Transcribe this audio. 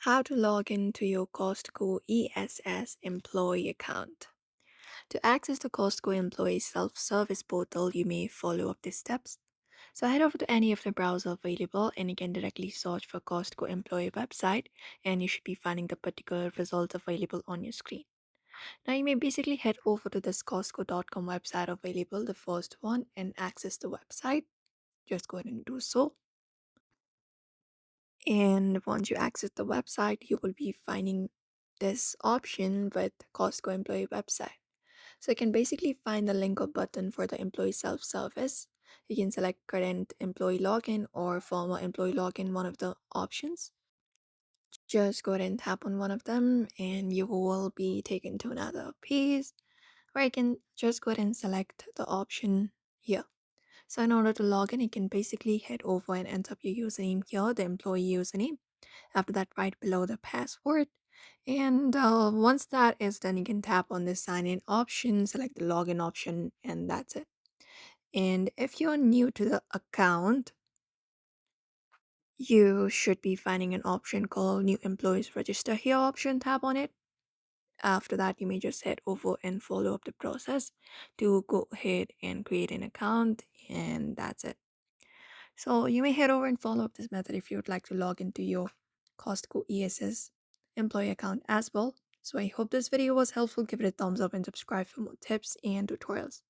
How to log into your Costco ESS employee account. To access the Costco employee self-service portal, you may follow up these steps. So head over to any of the browser available and you can directly search for Costco employee website and you should be finding the particular results available on your screen. Now you may basically head over to this Costco.com website available, the first one, and access the website. Just go ahead and do so. And once you access the website, you will be finding this option with Costco employee website. So you can basically find the link or button for the employee self-service. You can select current employee login or former employee login, one of the options. Just go ahead and tap on one of them and you will be taken to another page where you can just go ahead and select the option here. So in order to log in, you can basically head over and enter up your username here, the employee username. After that, right below the password. And once that is done, you can tap on the sign in option, select the login option, and that's it. And if you're new to the account, you should be finding an option called new employees register here option. Tap on it. After that, you may just head over and follow up the process to go ahead and create an account, and that's it. So you may head over and follow up this method if you would like to log into your Costco ESS employee account as well. So I hope this video was helpful. Give it a thumbs up and subscribe for more tips and tutorials.